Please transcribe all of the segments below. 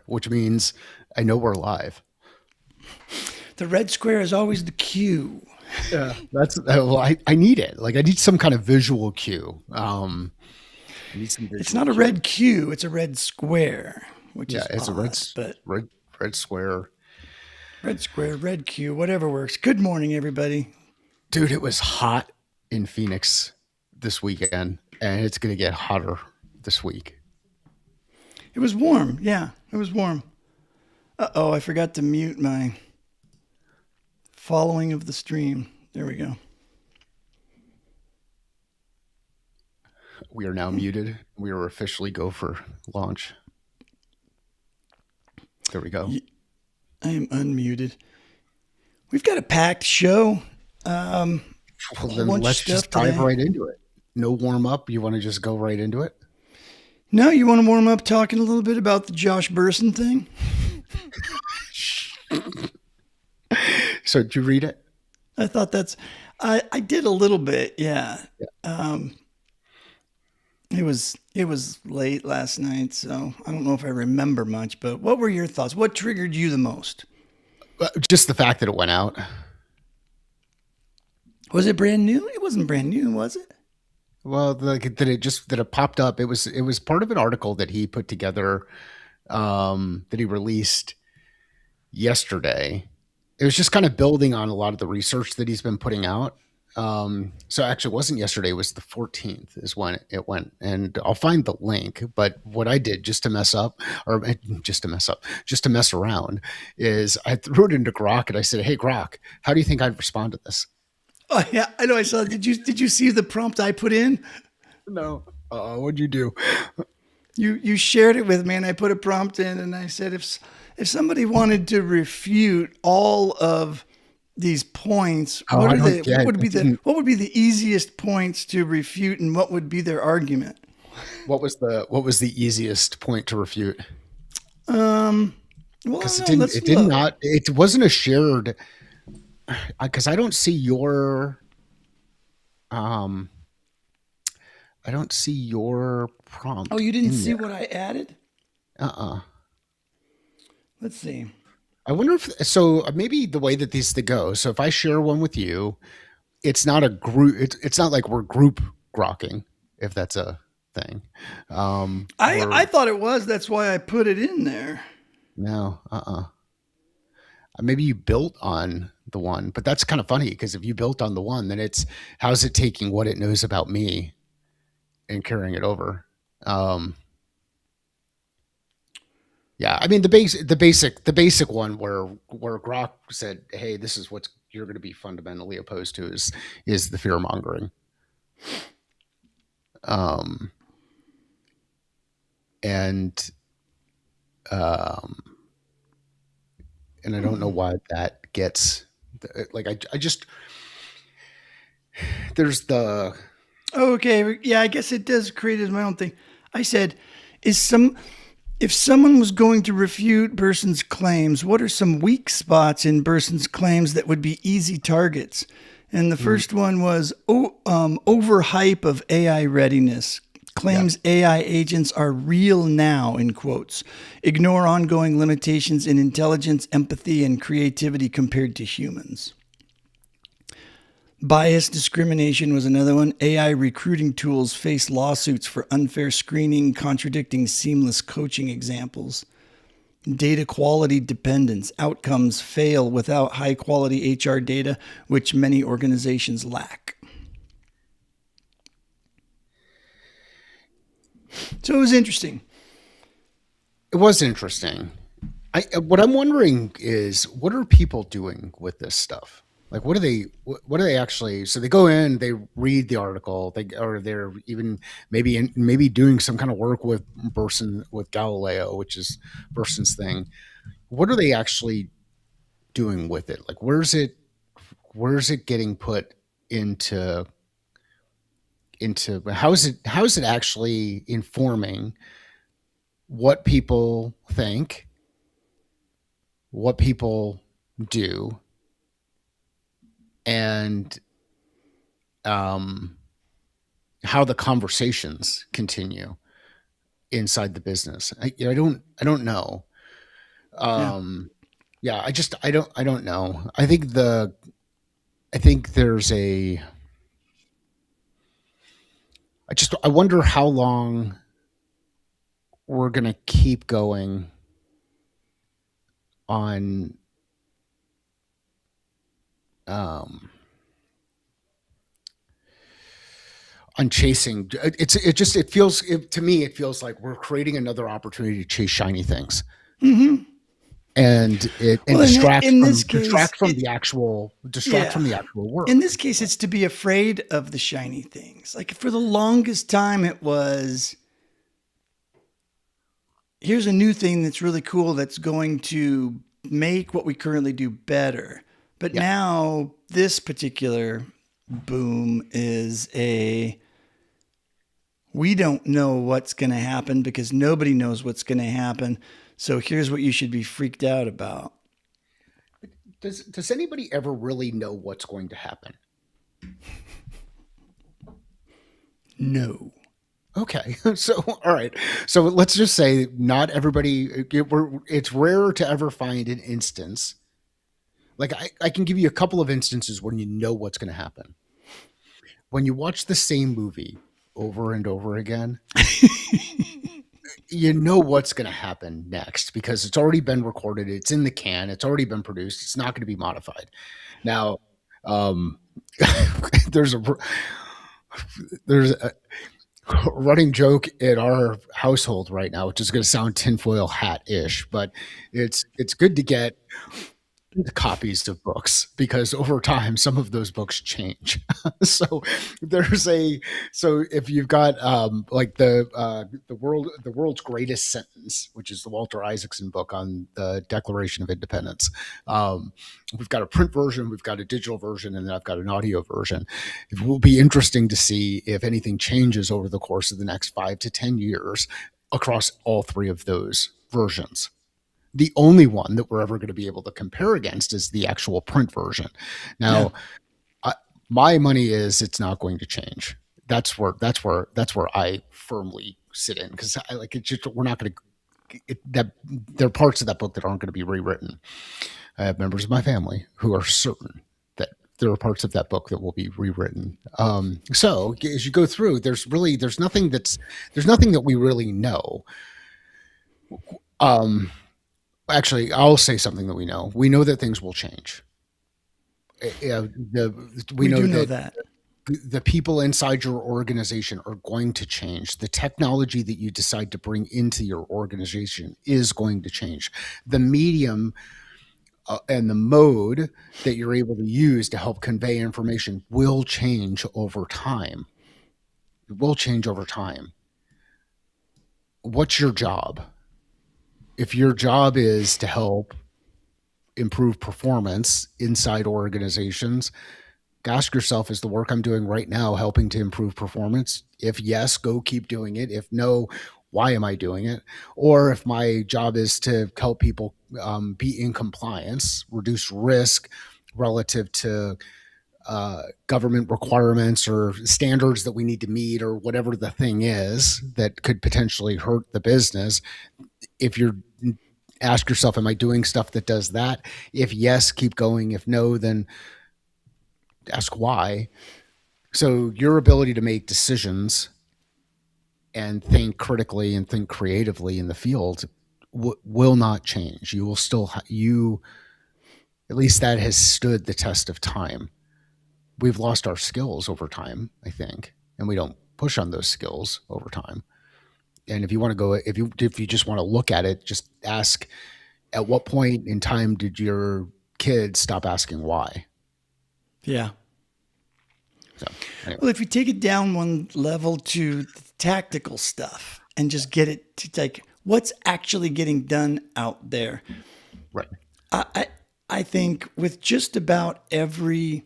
which means I know we're live. The red square is always the cue. Yeah, well, I need it. Like I need some kind of visual cue. I need some It's visual not a cue. red cue, it's a red square, which Yeah, is it's a odd, but red red square. red square, red cue, whatever works. Good morning, everybody. Dude, it was hot in Phoenix this weekend, and it's gonna get hotter this week. It was warm. Yeah, it was warm. Uh-oh, I forgot to mute my following of the stream. There we go. We are now muted. We are officially go for launch. There we go. I am unmuted. We've got a packed show. Well, A whole then bunch of let's stuff just dive today. right into it. No warm up. You want to just go right into it? No, you want to warm up talking a little bit about the Josh Bersin thing? So, did you read it? I thought I did a little bit, yeah. It was late last night, so I don't know if I remember much, but what were your thoughts? What triggered you the most? Just the fact that it went out. Was it brand new? It wasn't brand new, was it? Well, that it popped up. It was part of an article that he put together, that he released yesterday. It was just kind of building on a lot of the research that he's been putting out. So actually, it wasn't yesterday. It was the 14th is when it went, and I'll find the link. But what I did just to mess up, or just to mess around, is I threw it into Grok and I said, "Hey, Grok, how do you think I'd respond to this?" Oh yeah, I know. I saw. Did you see the prompt I put in? No. What'd you do? You shared it with me, and I put a prompt in, and I said if somebody wanted to refute all of these points, Oh, I don't what get. would be It didn't. what would be the easiest points to refute, and what would be their argument? What was the easiest point to refute? Um, well, Because no, let's it did look. not. It wasn't a shared. Because um I don't see your Oh, prompt you didn't in see there. what I added? Uh-uh. Let's see. I wonder if so. Maybe the way that these to go. So if I share one with you, it's not a group. It's not like we're group grokking, if that's a thing. I We're thought it was. That's why I put it in there. no. Maybe you built on the one, but that's kind of funny because if you built on the one, then it's how's it taking what it knows about me and carrying it over. Um, yeah, I mean the basic one where Grok said, "Hey, this is what you're going to be fundamentally opposed to is the fear mongering." Um, and um, and I don't know why that gets like I just there's the Oh, okay. Yeah, I guess it does create as my own thing. I said, is some if someone was going to refute Berson's claims, what are some weak spots in Berson's claims that would be easy targets? And the mm, first one was overhype of AI readiness. yeah. Claims AI agents are real now, in quotes. Ignore ongoing limitations in intelligence, empathy, and creativity compared to humans. Bias discrimination was another one. AI recruiting tools face lawsuits for unfair screening, contradicting seamless coaching examples. Data quality dependence. Outcomes fail without high quality HR data, which many organizations lack. So it was interesting. It was interesting. What I'm wondering is what are people doing with this stuff? Like what do they actually so they go in, they read the article, they're even maybe doing some kind of work with Burson with Galileo, which is Burson's thing. What are they actually doing with it? Like where's it getting put into how is it actually informing what people think, what people do, and um, how the conversations continue inside the business. I don't know. Yeah. Yeah, I don't know. I think there's a I wonder how long we're going to keep going on um on chasing. To me it feels like we're creating another opportunity to chase shiny things, Hmm. and it and Well, distract in this from case, distract yeah. from the actual In work. this case, it's to be afraid of the shiny things. Like for the longest time, it was here's a new thing that's really cool that's going to make what we currently do better. But Yeah. now this particular boom is a we don't know what's going to happen because nobody knows what's going to happen. So here's what you should be freaked out about. Does anybody ever really know what's going to happen? No. Okay. So, all right. So let's just say not everybody, it's rare to ever find an instance. Like I can give you a couple of instances when you know what's going to happen. When you watch the same movie over and over again, you know what's going to happen next because it's already been recorded. It's in the can. It's already been produced. It's not going to be modified. Now, um, there's a there's a running joke in our household right now, which is going to sound tinfoil hat ish, but it's good to get copies of books because over time some of those books change. So there's a so if you've got like the world's greatest sentence, which is the Walter Isaacson book on the Declaration of Independence. We've got a print version, we've got a digital version, and then I've got an audio version. It will be interesting to see if anything changes over the course of the next 5 to 10 years across all three of those versions. The only one that we're ever going to be able to compare against is the actual print version. Yeah. Now, I, my money is it's not going to change. That's where I firmly sit in because I like it. Just we're not going to that there are parts of that book that aren't going to be rewritten. I have members of my family who are certain that there are parts of that book that will be rewritten. So as you go through, there's nothing that we really know. Um, Actually, I'll say something that we know. We know that things will change. We We know do know that that. the people inside your organization are going to change. The technology that you decide to bring into your organization is going to change. The medium and the mode that you're able to use to help convey information will change over time. It will change over time. What's your job? If your job is to help improve performance inside organizations, ask yourself, is the work I'm doing right now helping to improve performance? If yes, go keep doing it. If no, why am I doing it? Or if my job is to help people be in compliance, reduce risk relative to government requirements or standards that we need to meet, or whatever the thing is that could potentially hurt the business. If you're Ask yourself, am I doing stuff that does that? If yes, keep going. If no, then ask why. So your ability to make decisions and think critically and think creatively in the field will not change. You will still you At least that has stood the test of time. We've lost our skills over time, I think, and we don't push on those skills over time. And if you want to go, if you just want to look at it, just ask, at what point in time did your kids stop asking why? Yeah. So anyway, Well, if you take it down one level to the tactical stuff and just get it to like what's actually getting done out there, right. I, I, I think with just about every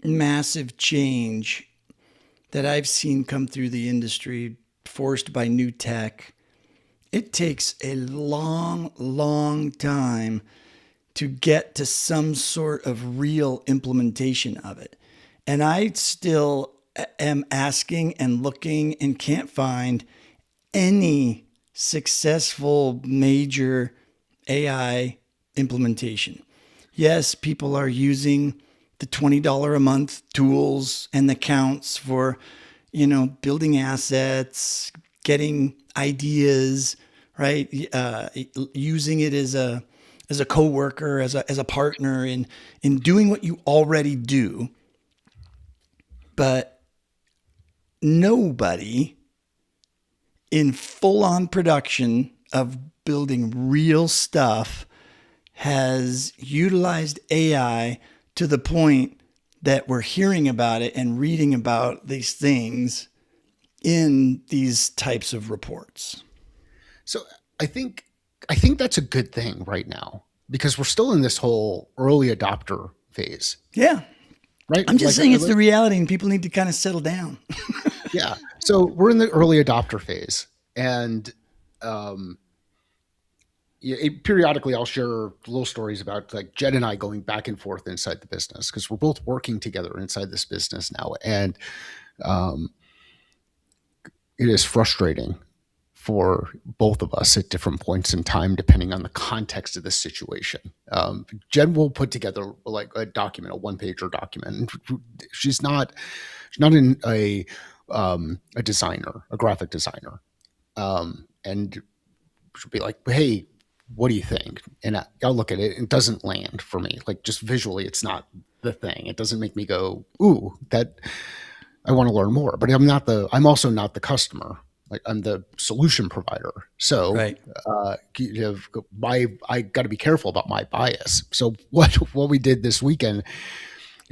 massive change that I've seen come through the industry forced by new tech, it takes a long, long time to get to some sort of real implementation of it. And I still am asking and looking and can't find any successful major AI implementation. Yes, people are using the $20 a month tools and the counts for, building assets, getting ideas, right? Using it as a coworker, as a partner in doing what you already do. But nobody in full on production of building real stuff has utilized AI to the point that we're hearing about it and reading about these things in these types of reports. So I think I think that's a good thing right now because we're still in this whole early adopter phase, Yeah. right? I'm just saying it's the reality and people need to kind of settle down. Yeah. So we're in the early adopter phase, and um, periodically I'll share little stories about like Jed and I going back and forth inside the business because we're both working together inside this business now, and um, it is frustrating for both of us at different points in time, depending on the context of the situation. Jen will put together like a document, a one-pager document. She's not a designer, a graphic designer, and she'll be like, "Hey, what do you think?" And I'll look at it, and it doesn't land for me. Like just visually, it's not the thing. It doesn't make me go, "Ooh, that I want to learn more." But I'm also not the customer. Like I'm the solution provider. So Right. I got to be careful about my bias. So what we did this weekend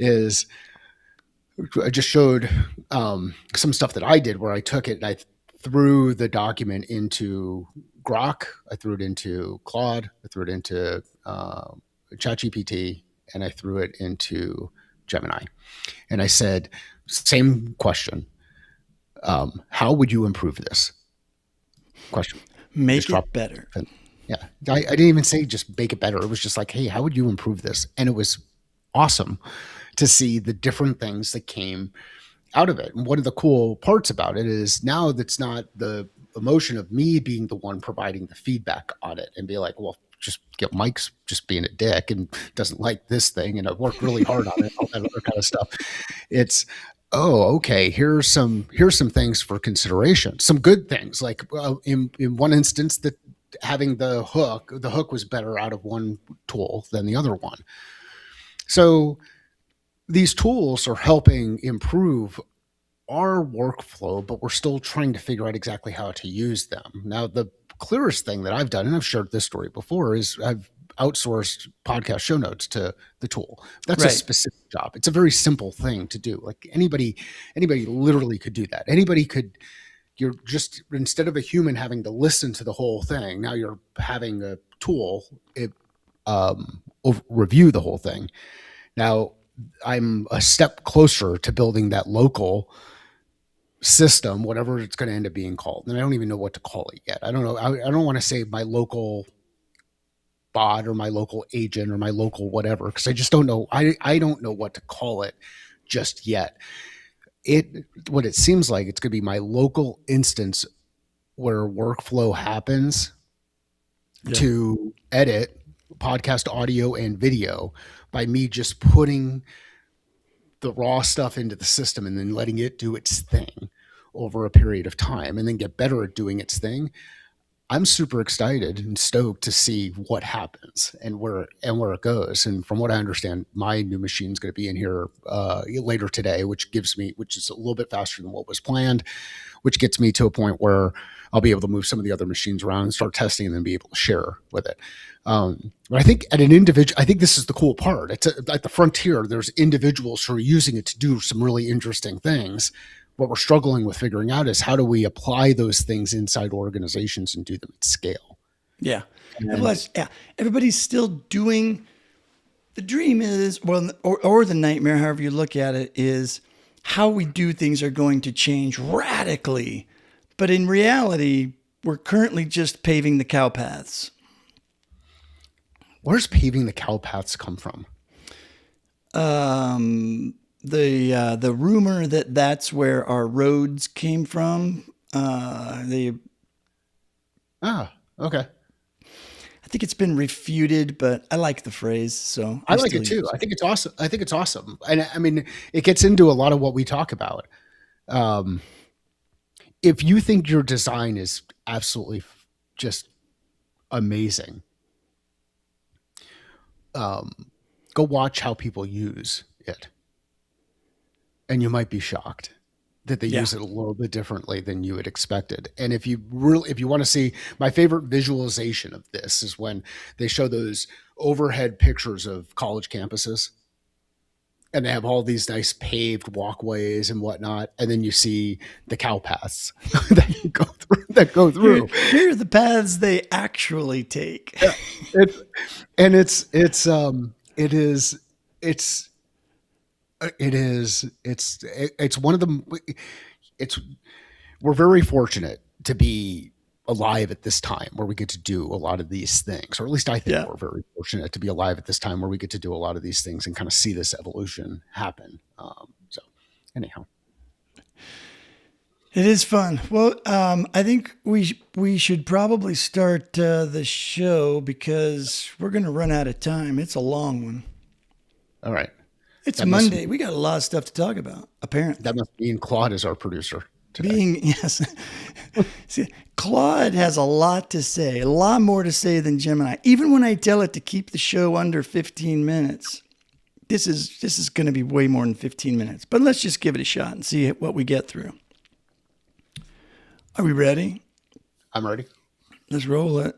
is I just showed some stuff that I did where I took it and I threw the document into Grok, I threw it into Claude, I threw it into ChatGPT, and I threw it into Gemini. And I said, same question. How would you improve this? Question. Just Make drop it better. it. Yeah. I didn't even say just make it better. It was just like, hey, how would you improve this? And it was awesome to see the different things that came out of it. And one of the cool parts about it is now that's not the emotion of me being the one providing the feedback on it and be like, well, just get Mike's just being a dick and doesn't like this thing. And I worked really hard on it, all that other kind of stuff. It's, oh, okay, here's some things for consideration. Some good things, like in one instance that having the hook was better out of one tool than the other one. So these tools are helping improve our workflow, but we're still trying to figure out exactly how to use them. Now, the clearest thing that I've done, and I've shared this story before, is I've outsourced podcast show notes to the tool. That's a Right. specific job. It's a very simple thing to do. Like anybody literally could do that. Anybody could. You're just, instead of a human having to listen to the whole thing, now you're having a tool review the whole thing. Now, I'm a step closer to building that local system, whatever it's going to end up being called. And I don't even know what to call it yet. I don't know. I don't want to say my local bot or my local agent or my local whatever, because I just don't know. I don't know what to call it just yet. What it seems like, it's going to be my local instance where workflow happens to edit podcast audio and video by me just putting the raw stuff into the system and then letting it do its thing over a period of time and then get better at doing its thing. I'm super excited and stoked to see what happens and where it goes. And from what I understand, my new machine is going to be in here later today, which is a little bit faster than what was planned, which gets me to a point where I'll be able to move some of the other machines around and start testing and then be able to share with it. But I think I think this is the cool part. At the frontier, there's individuals who are using it to do some really interesting things. What we're struggling with figuring out is how do we apply those things inside organizations and do them at scale. Yeah. And Everybody's still doing. The dream is, well, or the nightmare, however you look at it, is how we do things are going to change radically. But in reality, we're currently just paving the cow paths. where's paving the cow paths come from? The rumor that that's where our roads came from. The Ah, okay. I think it's been refuted, but I like the phrase, so I I like still it too. use I it. think it's awesome. I think it's awesome. And I mean, it gets into a lot of what we talk about. Um, if you think your design is absolutely just amazing, um, go watch how people use it, and you might be shocked that they Yeah. use it a little bit differently than you had expected. And if you want to see, my favorite visualization of this is when they show those overhead pictures of college campuses, and they have all these nice paved walkways and whatnot, and then you see the cow paths that go Here, through. here are the paths they actually take. Yeah, it's and it is it's it's one of the it's we're very fortunate to be alive at this time where we get to do a lot of these things, or at least I think Yeah. we're very fortunate to be alive at this time where we get to do a lot of these things and kind of see this evolution happen. So anyhow, It is fun. Well, I think we should probably start the show because we're going to run out of time. It's a long one. all right. It's That must Monday. We got a lot of stuff to talk about, that apparently. must mean Claude is our producer today. Being, yes. See, Claude has a lot to say, a lot more to say than Gemini. Even when I tell it to keep the show under 15 minutes, this is going to be way more than 15 minutes. But let's just give it a shot and see what we get through. Are we ready? I'm ready. Let's roll it.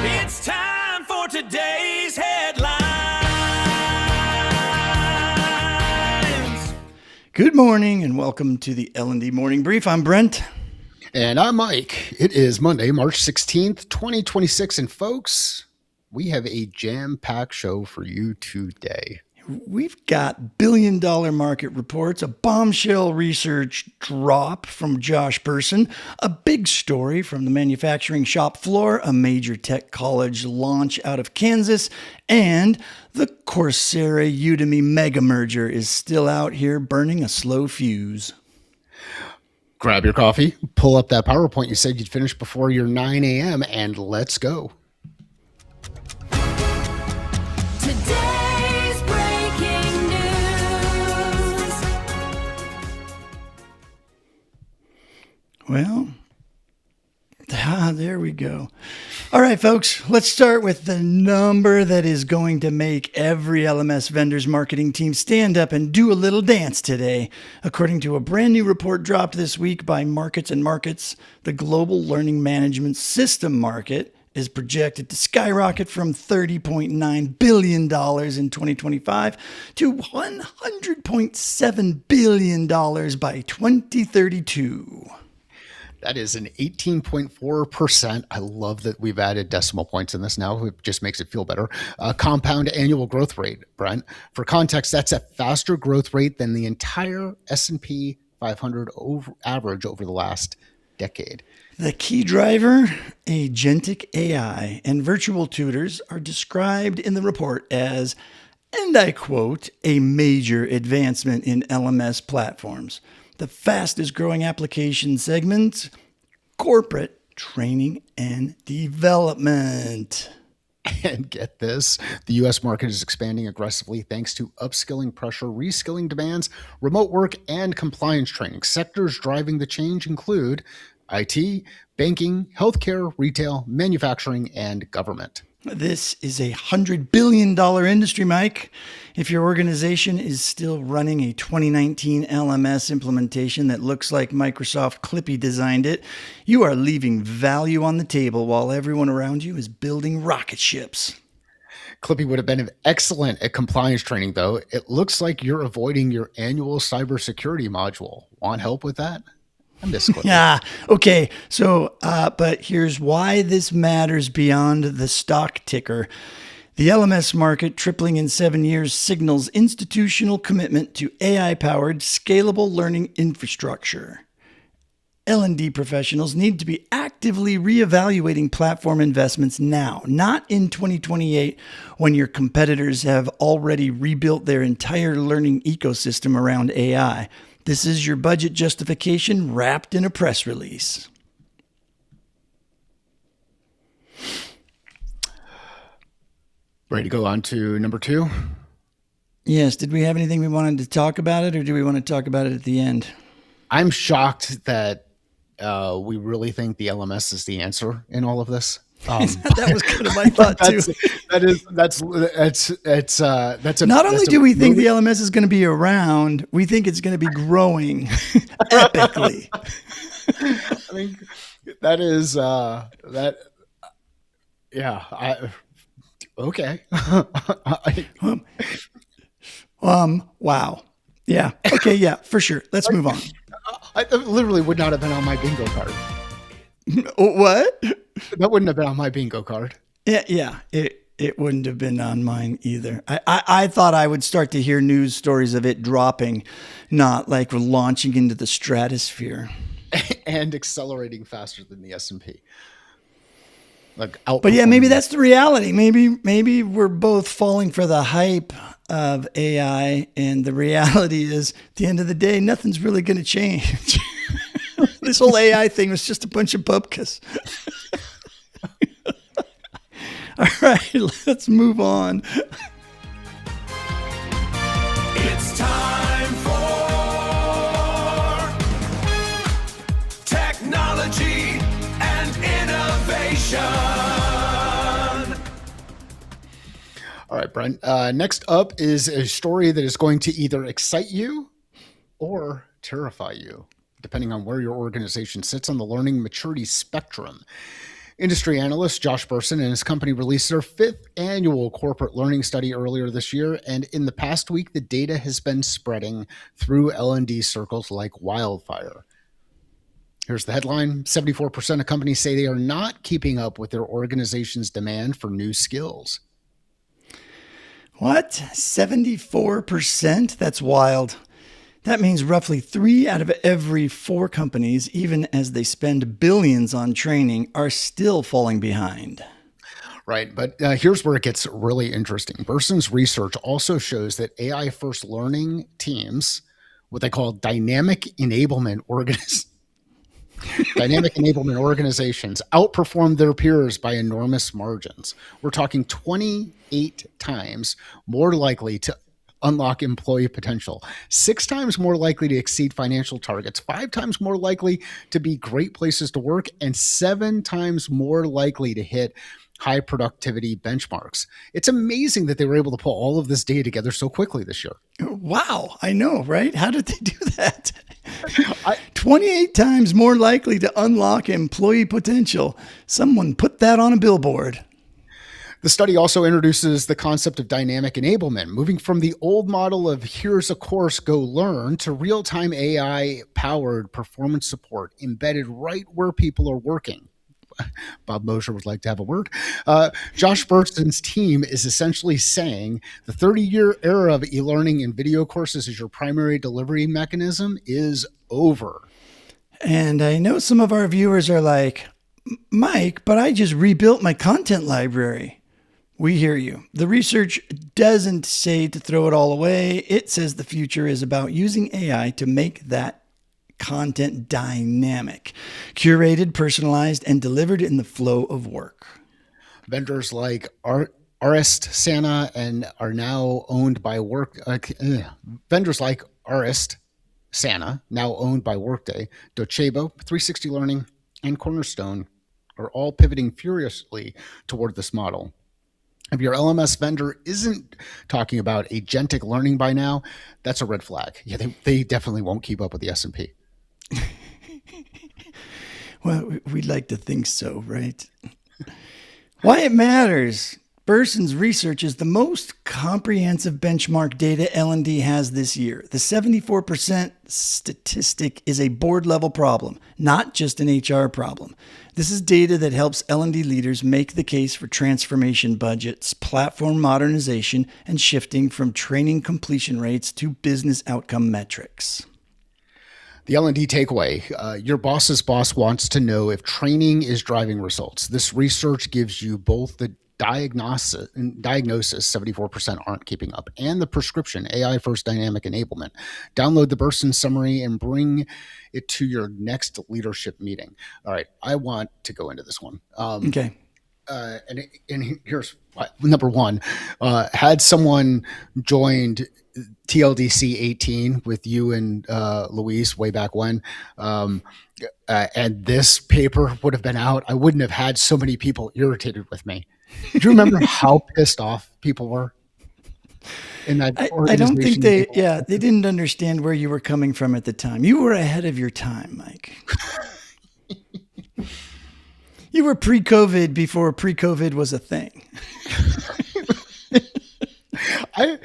It's time for today's headlines. Good morning and welcome to the L&D Morning Brief. I'm Brent. And I'm Mike. It is Monday, March 16th, 2026. And folks, we have a jam-packed show for you today. We've got billion-dollar market reports, a bombshell research drop from Josh Bersin, a big story from the manufacturing shop floor, a major tech college launch out of Kansas, and the Coursera Udemy mega merger is still out here burning a slow fuse. Grab your coffee, pull up that PowerPoint you said you'd finish before your 9 a.m., and let's go. Today's breaking news. Well, there we go. All right, folks, let's start with the number that is going to make every LMS vendor's marketing team stand up and do a little dance today. According to a brand new report dropped this week by Markets, the global learning management system market is projected to skyrocket from $30.9 billion in 2025 to $100.7 billion by 2032. That is an 18.4%. I love that we've added decimal points in this now. It just makes it feel better. Compound annual growth rate, Brent. For context, that's a faster growth rate than the entire S&P 500 average over the last decade. The key driver, agentic AI, and virtual tutors are described in the report as, and I quote, a major advancement in LMS platforms. The fastest growing application segment, corporate training and development. And get this, the US market is expanding aggressively thanks to upskilling pressure, reskilling demands, remote work, and compliance training. Sectors driving the change include IT, banking, healthcare, retail, manufacturing, and government. This is a $100 billion industry, Mike. If your organization is still running a 2019 LMS implementation that looks like Microsoft Clippy designed it, you are leaving value on the table while everyone around you is building rocket ships. Clippy would have been excellent at compliance training, though. It looks like you're avoiding your annual cybersecurity module. Want help with that? I miss Clippy. Yeah. Okay. So, but here's why this matters beyond the stock ticker. The LMS market tripling in 7 years signals institutional commitment to AI-powered, scalable learning infrastructure. L&D professionals need to be actively reevaluating platform investments now, not in 2028 when your competitors have already rebuilt their entire learning ecosystem around AI. This is your budget justification wrapped in a press release. Ready to go on to number 2? Yes, did we have anything we wanted to talk about it, or do we want to talk about it at the end? I'm shocked that we really think the LMS is the answer in all of this. That was kind of my thought too. That's a. Not only that's a do we think really- the LMS is going to be around, we think it's going to be growing epically. I mean, that is that. Yeah. Okay. Wow. Yeah. Okay. Yeah. For sure. Let's move on. I literally would not have been on my bingo card. What? That wouldn't have been on my bingo card. Yeah. It wouldn't have been on mine either. I thought I would start to hear news stories of it dropping, not like we're launching into the stratosphere. And accelerating faster than the S&P. Like But yeah, maybe that's the reality. Maybe we're both falling for the hype of AI, and the reality is, at the end of the day, nothing's really going to change. This whole AI thing was just a bunch of bupkis. All right, let's move on. It's time for technology and innovation. All right, Brent. Next up is a story that is going to either excite you or terrify you, depending on where your organization sits on the learning maturity spectrum. Industry analyst Josh Bersin and his company released their 5th annual corporate learning study earlier this year, and in the past week, the data has been spreading through L&D circles like wildfire. Here's the headline. 74% of companies say they are not keeping up with their organization's demand for new skills. What? 74%? That's wild. That means roughly 3 out of every 4 companies, even as they spend billions on training, are still falling behind. Right, but here's where it gets really interesting. Bersin's research also shows that AI-first learning teams, what they call dynamic enablement organizations, outperform their peers by enormous margins. We're talking 28 times more likely to unlock employee potential, 6 times more likely to exceed financial targets, 5 times more likely to be great places to work, and 7 times more likely to hit high productivity benchmarks. It's amazing that they were able to pull all of this data together so quickly this year. Wow, I know, right? How did they do that? 28 times more likely to unlock employee potential. Someone put that on a billboard. The study also introduces the concept of dynamic enablement, moving from the old model of here's a course, go learn, to real-time AI-powered performance support embedded right where people are working. Bob Mosher would like to have a word. Josh Bersin's team is essentially saying the 30-year era of e-learning and video courses as your primary delivery mechanism is over. And I know some of our viewers are like, Mike, but I just rebuilt my content library. We hear you. The research doesn't say to throw it all away. It says the future is about using AI to make that content dynamic, curated, personalized, and delivered in the flow of work. Vendors like Arist, Sana, and are now owned by vendors like Arist, Sana, now owned by Workday, Docebo, 360 Learning, and Cornerstone are all pivoting furiously toward this model. If your LMS vendor isn't talking about agentic learning by now, that's a red flag. Yeah, they definitely won't keep up with the S&P. Well, we'd like to think so, right? Why it matters. Bersin's research is the most comprehensive benchmark data L&D has this year. The 74% statistic is a board-level problem, not just an HR problem. This is data that helps L&D leaders make the case for transformation budgets, platform modernization, and shifting from training completion rates to business outcome metrics. The L&D takeaway, your boss's boss wants to know if training is driving results. This research gives you both the diagnosis, 74% aren't keeping up, and the prescription, AI first dynamic enablement. Download the Bersin summary and bring it to your next leadership meeting. All right, I want to go into this one. Okay. And here's number one. Had someone joined TLDC 18 with you and Luis way back when, and this paper would have been out, I wouldn't have had so many people irritated with me. Do you remember how pissed off people were in that I don't think they organization? they didn't understand where you were coming from at the time. You were ahead of your time, Mike. You were pre-COVID before pre-COVID was a thing. I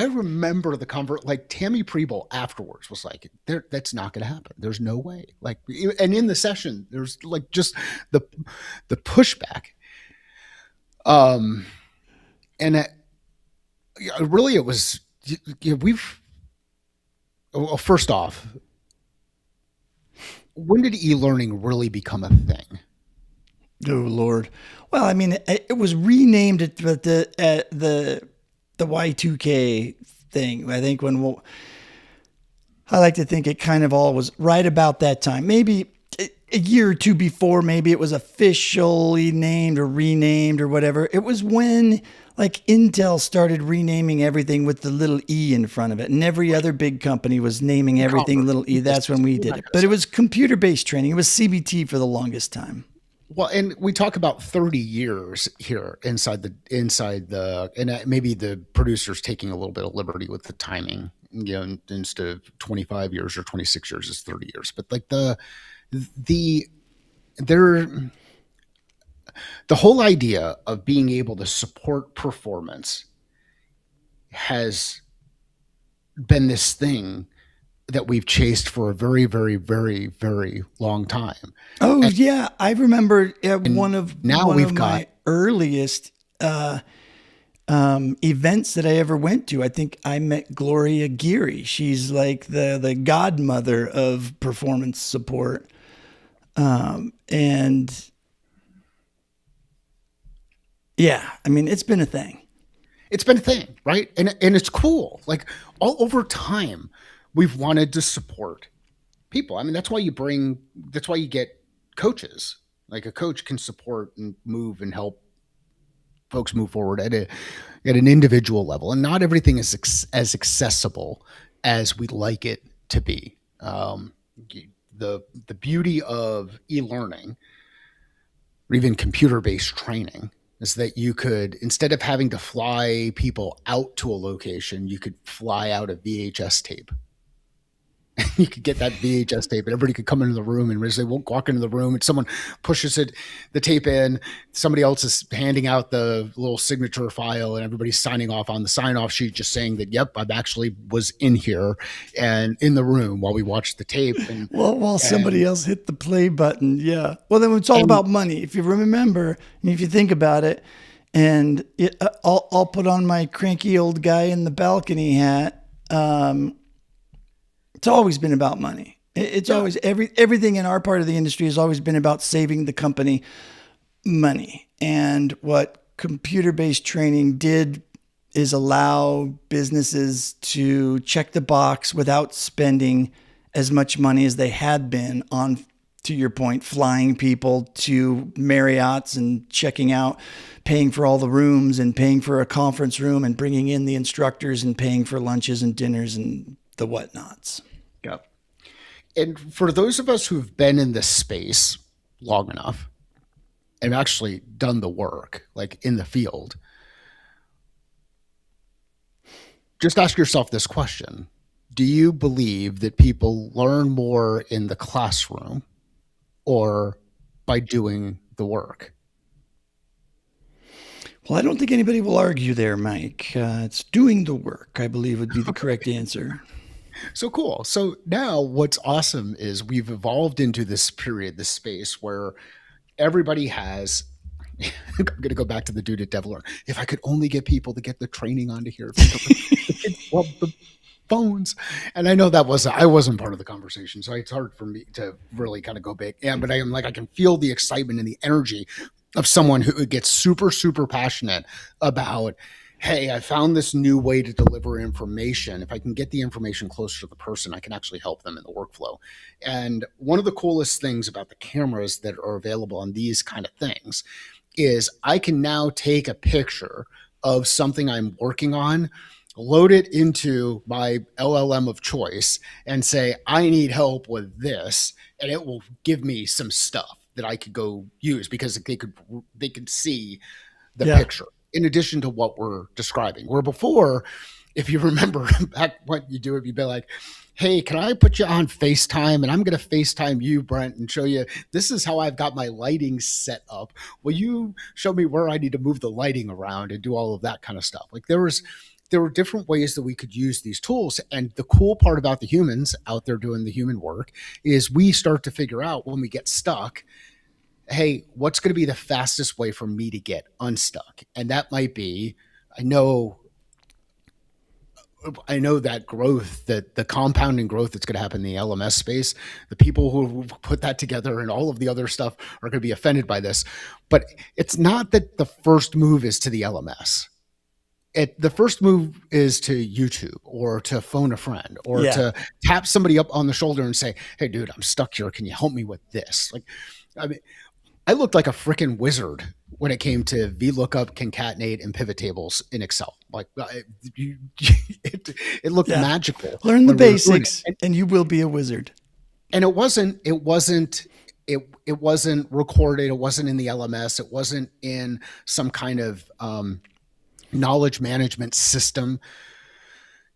remember the like Tammy Preble afterwards was like, that's not going to happen. There's no way. Like, and in the session, there's like just the pushback. And really it was, well, first off, when did e-learning really become a thing? Oh Lord. Well, I mean, it was renamed at the Y2K thing. I think I like to think it kind of all was right about that time. Maybe a year or two before, maybe it was officially named or renamed or whatever. It was when like Intel started renaming everything with the little E in front of it, and every other big company was naming everything little E. That's when we did it. But it was computer-based training. It was CBT for the longest time. Well, and we talk about 30 years here inside the, and maybe the producer's taking a little bit of liberty with the timing, instead of 25 years or 26 years is 30 years. But like the whole idea of being able to support performance has been this thing that we've chased for a very, very, very, very long time. Oh yeah, I remember one of we've my earliest events that I ever went to. I think I met Gloria Geary. She's like the godmother of performance support, and yeah, I mean it's been a thing. It's been a thing, right? And it's cool. Like all over time, we've wanted to support people. I mean, that's why you get coaches. Like a coach can support and move and help folks move forward at an individual level. And not everything is as accessible as we'd like it to be. The beauty of e-learning or even computer-based training is that you could, instead of having to fly people out to a location, you could fly out a VHS tape. You could get that VHS tape and everybody could come into the room, and as they won't walk into the room and someone pushes the tape in, somebody else is handing out the little signature file and everybody's signing off on the sign-off sheet, just saying that, yep, I've actually was in here and in the room while we watched the tape. And while somebody else hit the play button. Yeah. Well, then it's all about money. If you remember, and if you think about it, and I'll put on my cranky old guy in the balcony hat. It's always been about money. It's always everything in our part of the industry has always been about saving the company money. And what computer-based training did is allow businesses to check the box without spending as much money as they had been on, to your point, flying people to Marriott's and checking out, paying for all the rooms and paying for a conference room and bringing in the instructors and paying for lunches and dinners and the whatnots. Yeah. And for those of us who've been in this space long enough and actually done the work, like in the field, just ask yourself this question. Do you believe that people learn more in the classroom or by doing the work? Well, I don't think anybody will argue there, Mike. It's doing the work, I believe, would be the correct answer. So cool. So now what's awesome is we've evolved into this period, this space where everybody has, I'm going to go back to the dude at DevLearn. If I could only get people to get the training onto here. Well, phones. And I know I wasn't part of the conversation, so it's hard for me to really kind of go big. Yeah, but I can feel the excitement and the energy of someone who gets super, super passionate about, hey, I found this new way to deliver information. If I can get the information closer to the person, I can actually help them in the workflow. And one of the coolest things about the cameras that are available on these kind of things is I can now take a picture of something I'm working on, load it into my LLM of choice, and say, I need help with this. And it will give me some stuff that I could go use because they could see the picture in addition to what we're describing. Where before, if you remember back what you do, if you'd be like, hey, can I put you on FaceTime? And I'm going to FaceTime you, Brent, and show you, this is how I've got my lighting set up. Will you show me where I need to move the lighting around and do all of that kind of stuff? Like there were different ways that we could use these tools. And the cool part about the humans out there doing the human work is we start to figure out when we get stuck, hey, what's going to be the fastest way for me to get unstuck? And that might be, I know that growth, that the compounding growth that's going to happen in the LMS space, the people who put that together and all of the other stuff are going to be offended by this. But it's not that the first move is to the LMS. The first move is to YouTube or to phone a friend or to tap somebody up on the shoulder and say, hey, dude, I'm stuck here. Can you help me with this? Like, I mean, I looked like a freaking wizard when it came to VLOOKUP, concatenate, and pivot tables in Excel. Like it looked magical. Learn the basics, and you will be a wizard. And it wasn't recorded. It wasn't in the LMS. It wasn't in some kind of knowledge management system.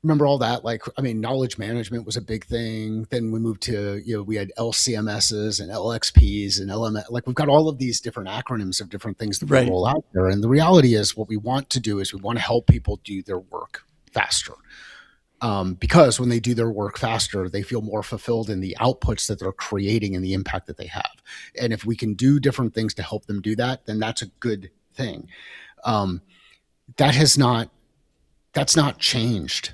Remember all that? Like, I mean, knowledge management was a big thing. Then we moved to, we had LCMSs and LXPs and LMS. Like, we've got all of these different acronyms of different things that we roll out there. And the reality is what we want to do is we want to help people do their work faster. Because when they do their work faster, they feel more fulfilled in the outputs that they're creating and the impact that they have. And if we can do different things to help them do that, then that's a good thing. That's not changed.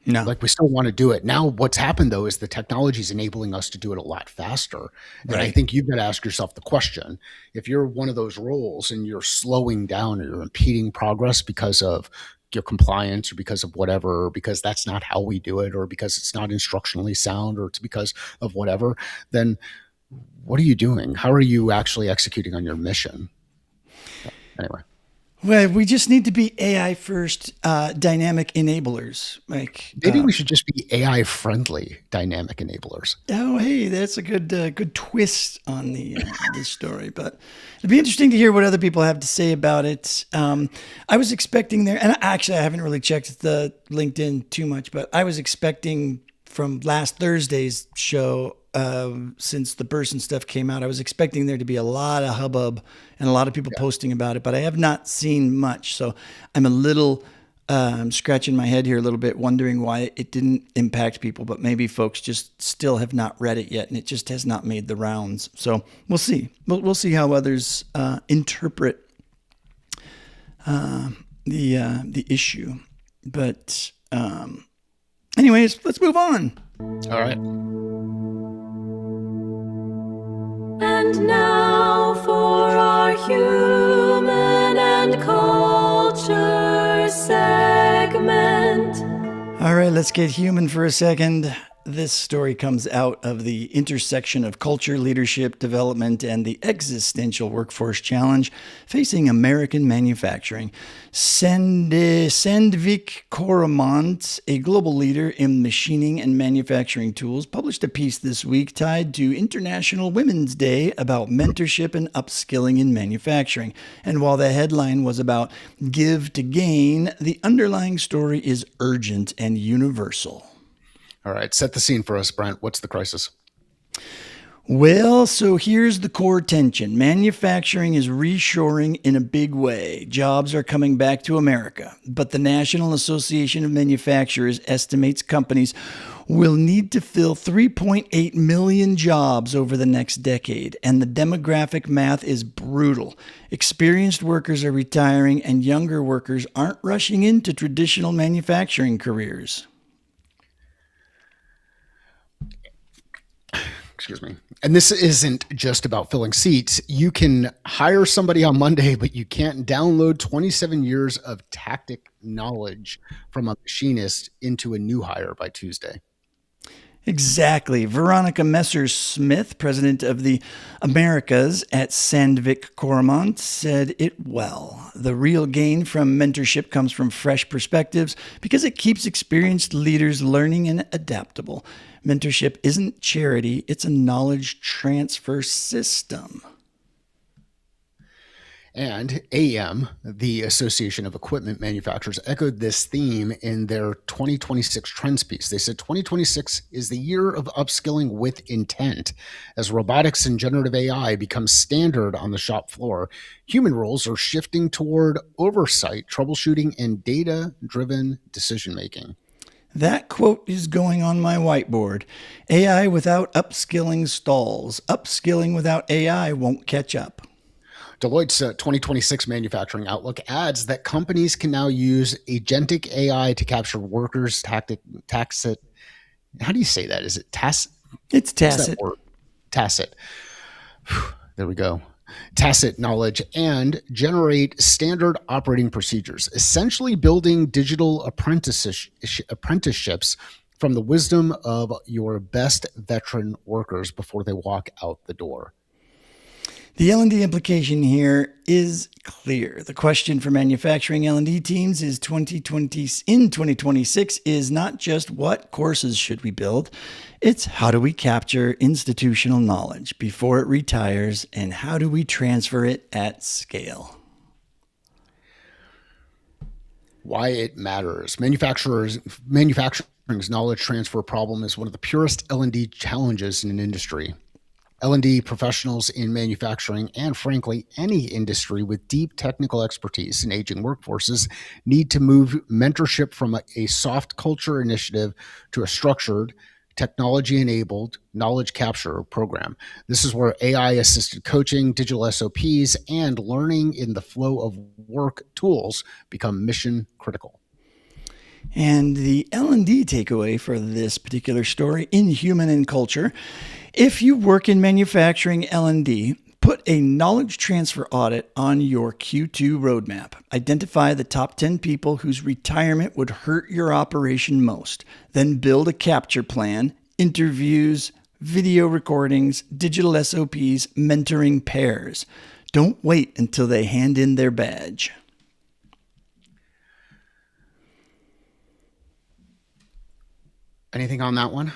No. Like we still want to do it. Now what's happened though is the technology is enabling us to do it a lot faster. And I think you've got to ask yourself the question, if you're one of those roles and you're slowing down or you're impeding progress because of your compliance or because of whatever, or because that's not how we do it, or because it's not instructionally sound, or it's because of whatever, then what are you doing? How are you actually executing on your mission? Anyway. Well, we just need to be AI first, dynamic enablers. Like maybe we should just be AI friendly dynamic enablers. Oh, hey, that's a good twist on the this story. But it'd be interesting to hear what other people have to say about it. I was expecting and actually I haven't really checked the LinkedIn too much, but I was expecting from last Thursday's show. Since the Bersin stuff came out, I was expecting there to be a lot of hubbub and a lot of people posting about it, but I have not seen much. So I'm a little scratching my head here a little bit, wondering why it didn't impact people, but maybe folks just still have not read it yet and it just has not made the rounds. So we'll see. We'll see how others interpret the issue. But anyways, let's move on. All right. And now for our human and culture segment. All right, let's get human for a second. This story comes out of the intersection of culture, leadership, development, and the existential workforce challenge facing American manufacturing. Sandvik Coromant, a global leader in machining and manufacturing tools, published a piece this week tied to International Women's Day about mentorship and upskilling in manufacturing. And while the headline was about give to gain, the underlying story is urgent and universal. All right, set the scene for us, Brent. What's the crisis? Well, so here's the core tension. Manufacturing is reshoring in a big way. Jobs are coming back to America, but the National Association of Manufacturers estimates companies will need to fill 3.8 million jobs over the next decade, and the demographic math is brutal. Experienced workers are retiring, and younger workers aren't rushing into traditional manufacturing careers. excuse me. And this isn't just about filling seats. You can hire somebody on Monday, but you can't download 27 years of tactic knowledge from a machinist into a new hire by Tuesday. Exactly. Veronica Messer-Smith, president of the Americas at Sandvik Coromant, said it well. The real gain from mentorship comes from fresh perspectives because it keeps experienced leaders learning and adaptable. Mentorship isn't charity, it's a knowledge transfer system. And AM, the Association of Equipment Manufacturers, echoed this theme in their 2026 trends piece. They said 2026 is the year of upskilling with intent. As robotics and generative AI become standard on the shop floor, human roles are shifting toward oversight, troubleshooting, and data-driven decision-making. That quote is going on my whiteboard. AI without upskilling stalls. Upskilling without AI won't catch up. Deloitte's 2026 manufacturing outlook adds that companies can now use agentic AI to capture workers' tacit. How do you say that? Is it tacit? It's tacit. Tacit. There we go. Tacit knowledge and generate standard operating procedures, essentially building digital apprenticeships from the wisdom of your best veteran workers before they walk out the door. The L&D implication here is clear. The question for manufacturing L&D teams in 2026 is not just what courses should we build, it's how do we capture institutional knowledge before it retires and how do we transfer it at scale. Why it matters. Manufacturing's knowledge transfer problem is one of the purest L&D challenges in an industry. L&D professionals in manufacturing and, frankly, any industry with deep technical expertise in aging workforces need to move mentorship from a soft culture initiative to a structured, technology-enabled knowledge capture program. This is where AI-assisted coaching, digital SOPs, and learning in the flow of work tools become mission critical. And the L&D takeaway for this particular story in Human and Culture, if you work in manufacturing L&D, put a knowledge transfer audit on your Q2 roadmap. Identify the top 10 people whose retirement would hurt your operation most. Then build a capture plan, interviews, video recordings, digital SOPs, mentoring pairs. Don't wait until they hand in their badge. Anything on that one?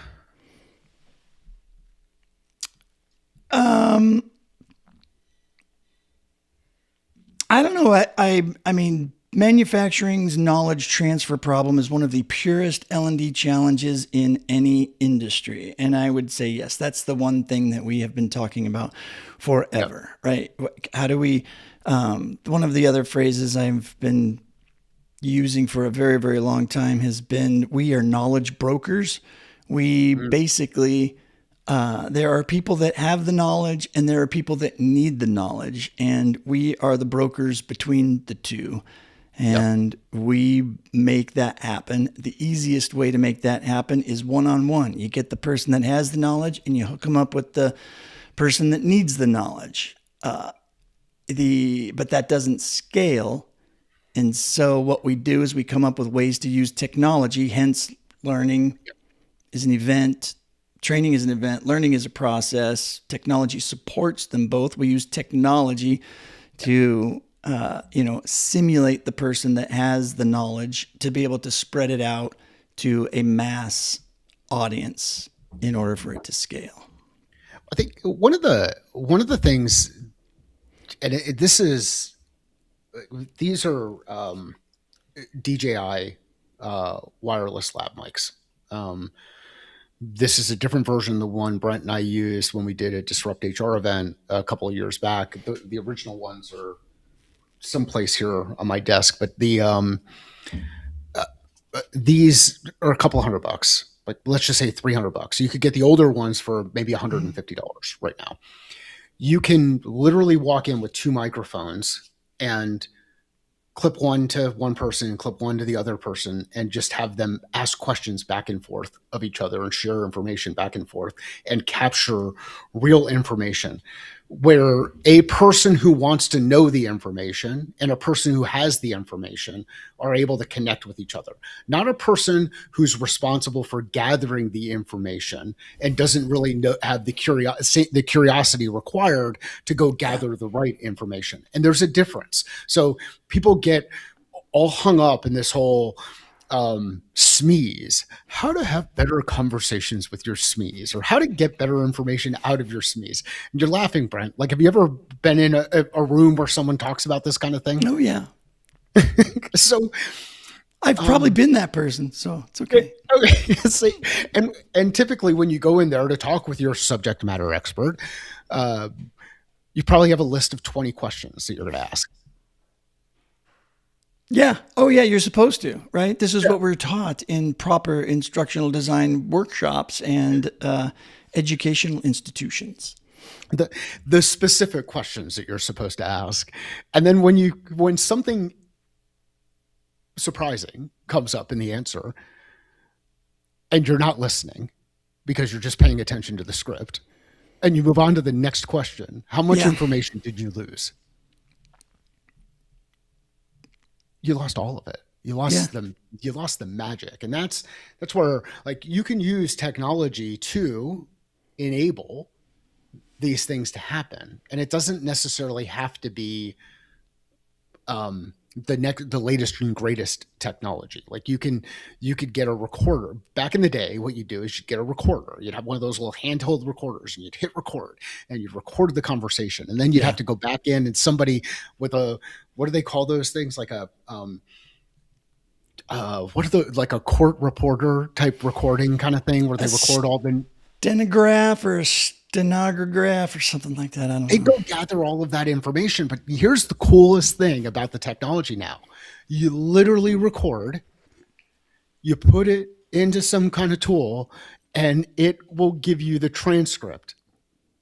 I don't know. I mean, manufacturing's knowledge transfer problem is one of the purest L&D challenges in any industry. And I would say, yes, that's the one thing that we have been talking about forever, right? How do we, one of the other phrases I've been using for a very, very long time has been, we are knowledge brokers. We basically, there are people that have the knowledge and there are people that need the knowledge, and we are the brokers between the two. And we make that happen. The easiest way to make that happen is one-on-one. You get the person that has the knowledge and you hook them up with the person that needs the knowledge. But that doesn't scale. And so what we do is we come up with ways to use technology, hence learning is an event, training is an event, learning is a process. Technology supports them both. We use technology to simulate the person that has the knowledge to be able to spread it out to a mass audience in order for it to scale. I think one of the things, and these are DJI wireless lab mics. This is a different version than the one Brent and I used when we did a Disrupt HR event a couple of years back. The original ones are someplace here on my desk, but these are a couple $100. Like, let's just say $300. You could get the older ones for maybe $150 right now. You can literally walk in with two microphones and clip one to one person and clip one to the other person and just have them ask questions back and forth of each other and share information back and forth and capture real information, where a person who wants to know the information and a person who has the information are able to connect with each other. Not a person who's responsible for gathering the information and doesn't really have the curiosity required to go gather the right information. And there's a difference. So people get all hung up in this whole SMEs, how to have better conversations with your SMEs, or how to get better information out of your SMEs. And you're laughing, Brent. Like, have you ever been in a room where someone talks about this kind of thing? Oh, yeah. So I've probably been that person, so it's okay. Okay. See, and typically when you go in there to talk with your subject matter expert, you probably have a list of 20 questions that you're going to ask. Yeah. Oh, yeah. You're supposed to, right? This is what we're taught in proper instructional design workshops and educational institutions. The specific questions that you're supposed to ask, and then when something surprising comes up in the answer, and you're not listening because you're just paying attention to the script, and you move on to the next question, how much information did you lose? You lost all of it. You lost them. You lost the magic. And that's where, like, you can use technology to enable these things to happen. And it doesn't necessarily have to be the latest and greatest technology. Like, you could get a recorder. Back in the day, what you do is you'd get a recorder. You'd have one of those little handheld recorders, and you'd hit record, and you'd record the conversation. And then you'd have to go back in, and somebody with what do they call those things? Like a like a court reporter type recording kind of thing, where they record all the stenograph or stenograph or something like that. I don't know. They go gather all of that information. But here's the coolest thing about the technology now. You literally record, you put it into some kind of tool, and it will give you the transcript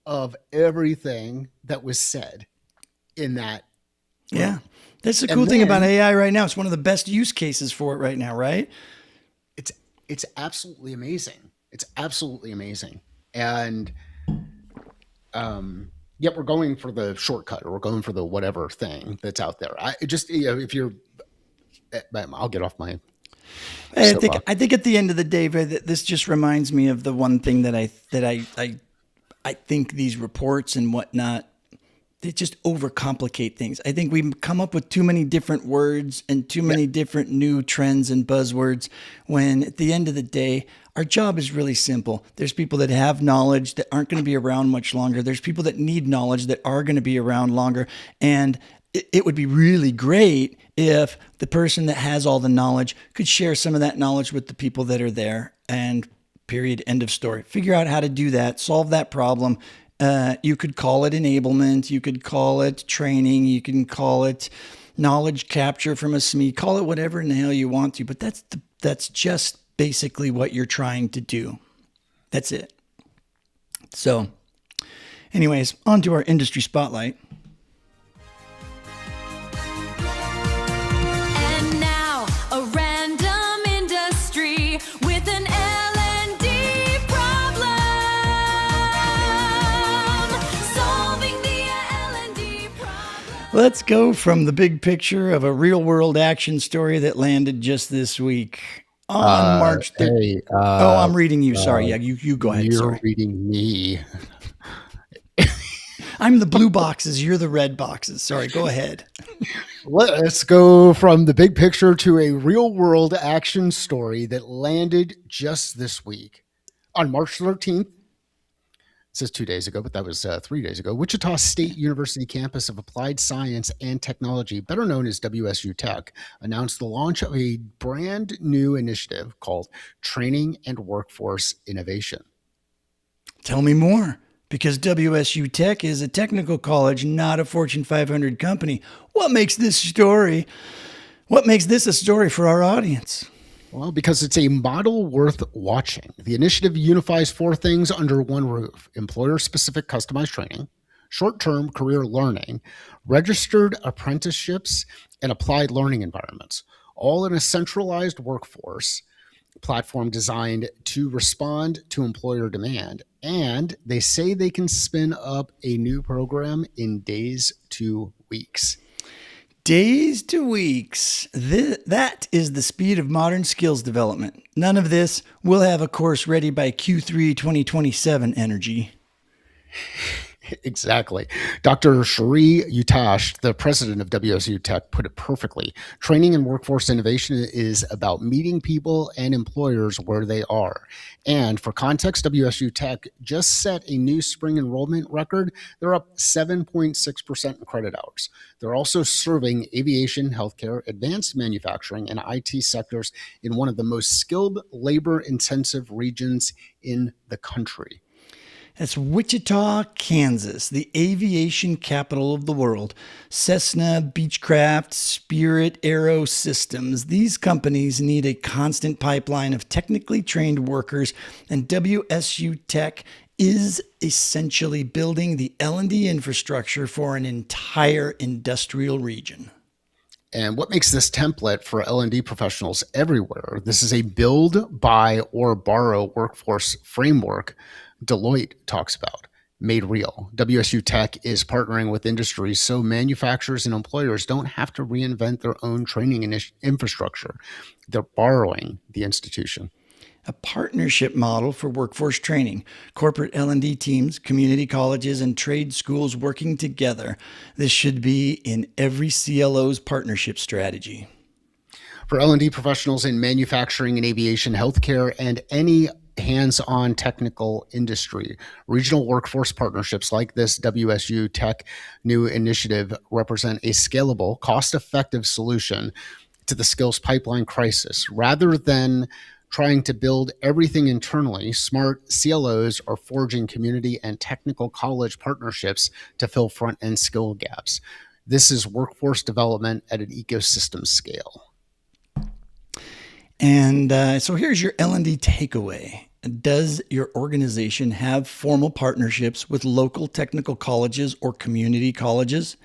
of everything that was said in that. Yeah. That's the cool thing about AI right now. It's one of the best use cases for it right now, right? It's absolutely amazing. It's absolutely amazing. And yet we're going for the shortcut, or we're going for the whatever thing that's out there. If you're, I'll get off my. I think at the end of the day, this just reminds me of the one thing that I think these reports and whatnot, they just overcomplicate things. I think we come up with too many different words and too many different new trends and buzzwords, when at the end of the day, our job is really simple. There's people that have knowledge that aren't going to be around much longer. There's people that need knowledge that are going to be around longer. And it would be really great if the person that has all the knowledge could share some of that knowledge with the people that are there, and period, end of story. Figure out how to do that, solve that problem. You could call it enablement. You could call it training. You can call it knowledge capture from a SME. Call it whatever in the hell you want to, but that's just basically what you're trying to do. That's it. So anyways, on to our industry spotlight. And now, a random industry with an L&D problem. Solving the L&D problem. Let's go from the big picture of a real world action story that landed just this week. On March 3rd. I'm reading you. Sorry. You go ahead. You're reading me. I'm the blue boxes. You're the red boxes. Sorry. Go ahead. Let's go from the big picture to a real world action story that landed just this week. On March 13th, it says 2 days ago, but that was 3 days ago, Wichita State University campus of Applied Science and Technology, better known as WSU Tech, announced the launch of a brand new initiative called Training and Workforce Innovation. Tell me more, because WSU Tech is a technical college, not a Fortune 500 company. What makes this a story for our audience? Well, because it's a model worth watching. The initiative unifies four things under one roof: employer-specific customized training, short-term career learning, registered apprenticeships, and applied learning environments, all in a centralized workforce platform designed to respond to employer demand. And they say they can spin up a new program in days to weeks. Days to weeks. That is the speed of modern skills development. None of this will have a course ready by Q3 2027 energy. Exactly. Dr. Shri Utash, the president of WSU Tech, put it perfectly. Training and workforce innovation is about meeting people and employers where they are. And for context, WSU Tech just set a new spring enrollment record. They're up 7.6% in credit hours. They're also serving aviation, healthcare, advanced manufacturing, and IT sectors in one of the most skilled, labor-intensive regions in the country. That's Wichita, Kansas, the aviation capital of the world. Cessna, Beechcraft, Spirit Aero Systems. These companies need a constant pipeline of technically trained workers, and WSU Tech is essentially building the L&D infrastructure for an entire industrial region. And what makes this template for L&D professionals everywhere? This is a build, buy, or borrow workforce framework Deloitte talks about, made real. WSU Tech is partnering with industries so manufacturers and employers don't have to reinvent their own training infrastructure. They're borrowing the institution. A partnership model for workforce training, corporate L&D teams, community colleges, and trade schools working together. This should be in every CLO's partnership strategy. For L&D professionals in manufacturing and aviation, healthcare, and any hands-on technical industry, regional workforce partnerships like this WSU Tech new initiative represent a scalable, cost-effective solution to the skills pipeline crisis. Rather than trying to build everything internally, smart CLOs are forging community and technical college partnerships to fill front-end skill gaps. This is workforce development at an ecosystem scale. And so here's your L&D takeaway. Does your organization have formal partnerships with local technical colleges or community colleges?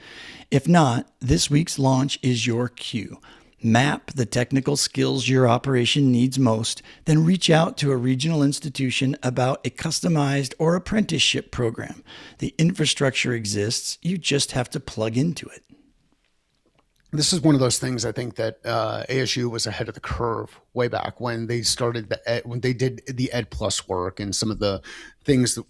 If not, this week's launch is your cue. Map the technical skills your operation needs most, then reach out to a regional institution about a customized or apprenticeship program. The infrastructure exists, you just have to plug into it. This is one of those things I think that ASU was ahead of the curve way back when they started when they did the Ed Plus work and some of the things that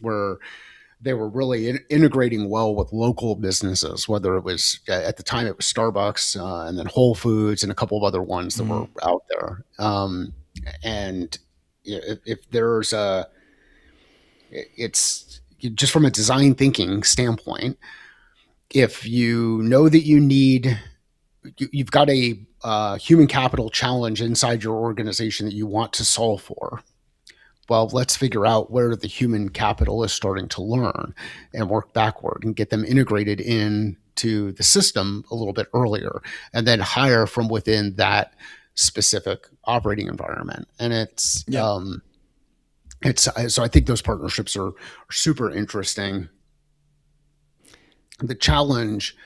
they were really integrating well with local businesses, whether it was at the time it was Starbucks and then Whole Foods and a couple of other ones that were out there. And if there's it's just from a design thinking standpoint, if you know that you've got a human capital challenge inside your organization that you want to solve for. Well, let's figure out where the human capital is starting to learn and work backward and get them integrated into the system a little bit earlier, and then hire from within that specific operating environment. And so I think those partnerships are super interesting. The challenge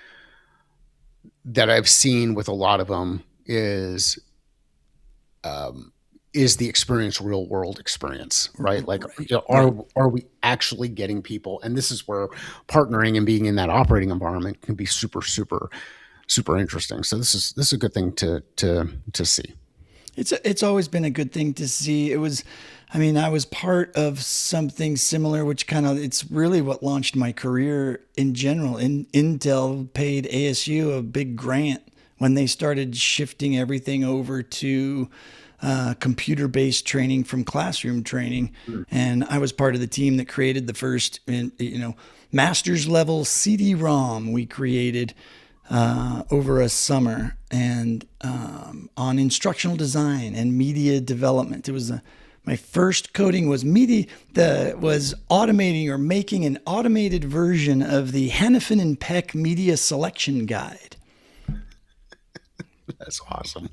that I've seen with a lot of them is the experience, real world experience, right? Like, are we actually getting people? And this is where partnering and being in that operating environment can be super, super, super interesting. So this is a good thing to see. It's always been a good thing to see. I was part of something similar, which it's really what launched my career in general. Intel paid ASU a big grant when they started shifting everything over to computer-based training from classroom training. And I was part of the team that created the first, master's level CD-ROM we created over a summer, and on instructional design and media development. It was my first coding was was automating or making an automated version of the Hannafin and Peck media selection guide. That's awesome.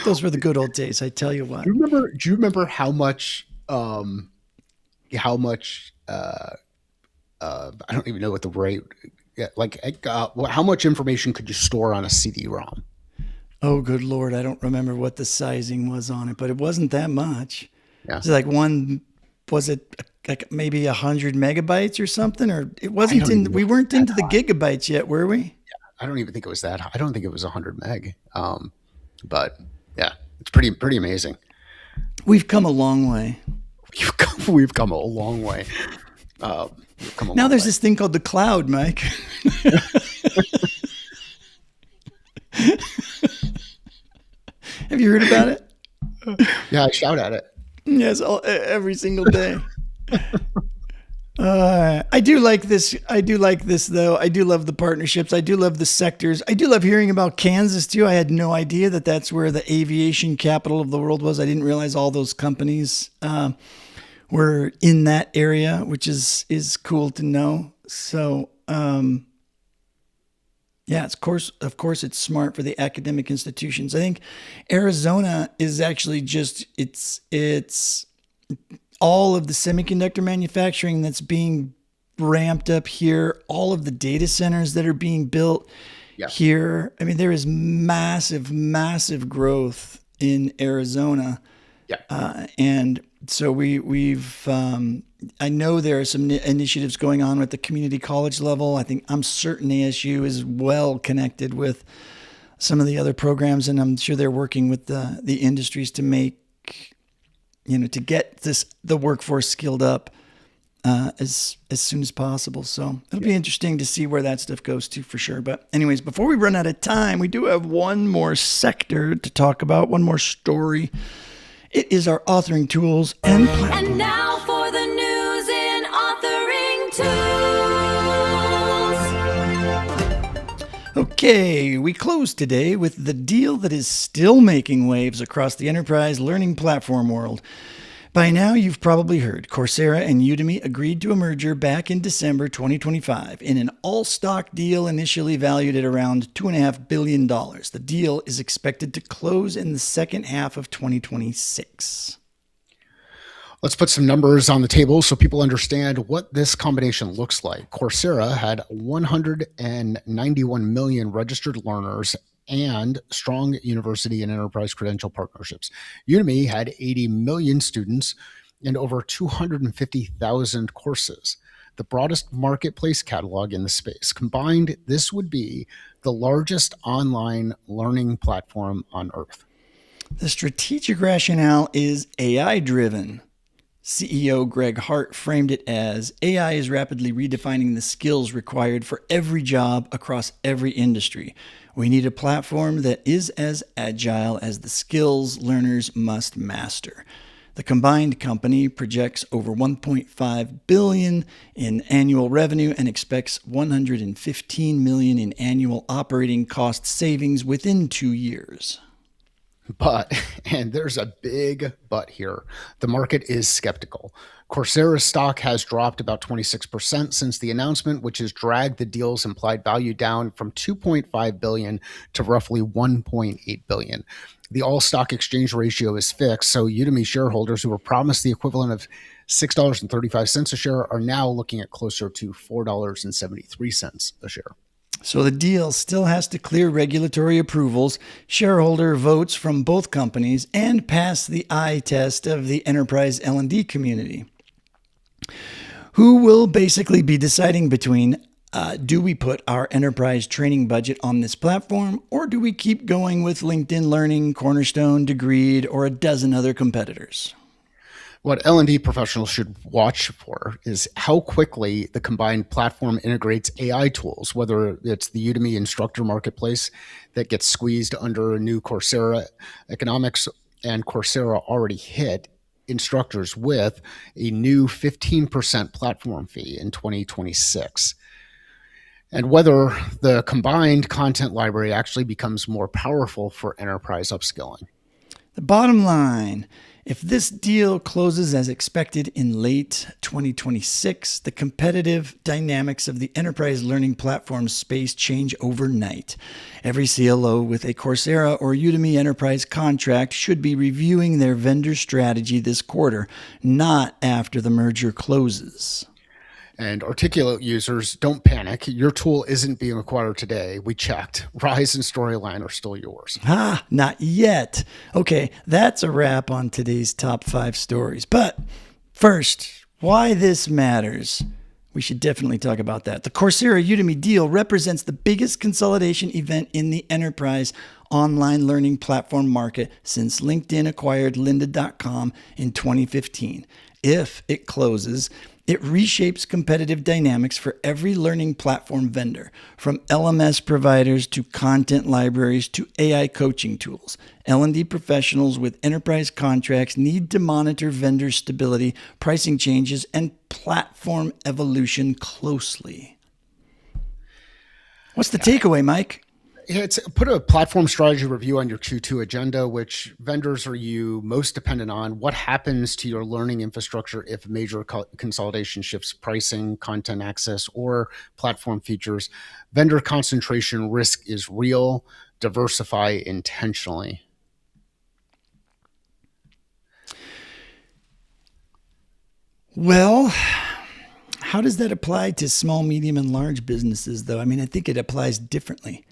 Those were the good old days, I tell you what. Do you remember how much I don't even know what the right how much information could you store on a CD-ROM? Oh, good Lord. I don't remember what the sizing was on it, but it wasn't that much. Yeah. Was it like was it like maybe 100 megabytes or something? Or it I wasn't don't even we know weren't that into the high. gigabytes yet, were we? I don't even think it was that high. I don't think it was 100 meg. But yeah, it's pretty amazing. We've come a long way. We've come a long way. We've come a Now long there's way. this thing called the cloud, Mike. Have you heard about it? Yeah, I shout at it. Yes, every single day. I do like this. I do like this, though. I do love the partnerships. I do love the sectors. I do love hearing about Kansas, too. I had no idea that that's where the aviation capital of the world was. I didn't realize all those companies were in that area, which is cool to know. So, yeah, of course, it's smart for the academic institutions. I think Arizona is actually just it's all of the semiconductor manufacturing that's being ramped up here, all of the data centers that are being built here. I mean, there is massive growth in Arizona. Yeah. And so I know there are some initiatives going on at the community college level. I'm certain ASU is well connected with some of the other programs, and I'm sure they're working with the industries to make, to get the workforce skilled up as soon as possible. So it'll be interesting to see where that stuff goes to for sure. But anyways, before we run out of time, we do have one more sector to talk about, one more story. It is our authoring tools and platforms. And now for the news in authoring tools. Okay, we close today with the deal that is still making waves across the enterprise learning platform world. By now, you've probably heard Coursera and Udemy agreed to a merger back in December 2025 in an all-stock deal initially valued at around $2.5 billion. The deal is expected to close in the second half of 2026. Let's put some numbers on the table so people understand what this combination looks like. Coursera had 191 million registered learners and strong university and enterprise credential partnerships. Udemy had 80 million students and over 250,000 courses, the broadest marketplace catalog in the space. Combined, this would be the largest online learning platform on earth. The strategic rationale is AI-driven. CEO Greg Hart framed it as AI is rapidly redefining the skills required for every job across every industry. We need a platform that is as agile as the skills learners must master. The combined company projects over $1.5 billion in annual revenue and expects $115 million in annual operating cost savings within 2 years. But, and there's a big but here, the market is skeptical. Coursera's stock has dropped about 26% since the announcement, which has dragged the deal's implied value down from $2.5 billion to roughly $1.8 billion. The all-stock exchange ratio is fixed, so Udemy shareholders who were promised the equivalent of $6.35 a share are now looking at closer to $4.73 a share. So the deal still has to clear regulatory approvals, shareholder votes from both companies, and pass the eye test of the enterprise L&D community, who will basically be deciding between do we put our enterprise training budget on this platform, or do we keep going with LinkedIn Learning, Cornerstone, Degreed, or a dozen other competitors? What L&D professionals should watch for is how quickly the combined platform integrates AI tools, whether it's the Udemy instructor marketplace that gets squeezed under a new Coursera economics, and Coursera already hit instructors with a new 15% platform fee in 2026. And whether the combined content library actually becomes more powerful for enterprise upskilling. The bottom line, if this deal closes as expected in late 2026, the competitive dynamics of the enterprise learning platform space change overnight. Every CLO with a Coursera or Udemy enterprise contract should be reviewing their vendor strategy this quarter, not after the merger closes. And Articulate users, don't panic. Your tool isn't being acquired today. We checked. Rise and Storyline are still yours. Not yet. Okay, that's a wrap on today's top 5 stories. But first, why this matters. We should definitely talk about that. The Coursera Udemy deal represents the biggest consolidation event in the enterprise online learning platform market since LinkedIn acquired lynda.com in 2015. If it closes, it reshapes competitive dynamics for every learning platform vendor, from LMS providers to content libraries to AI coaching tools. L&D professionals with enterprise contracts need to monitor vendor stability, pricing changes, and platform evolution closely. What's the takeaway, Mike? It's put a platform strategy review on your Q2 agenda. Which vendors are you most dependent on? What happens to your learning infrastructure if major consolidation shifts pricing, content access, or platform features? Vendor concentration risk is real. Diversify intentionally. Well, how does that apply to small, medium, and large businesses, though? I mean, I think it applies differently.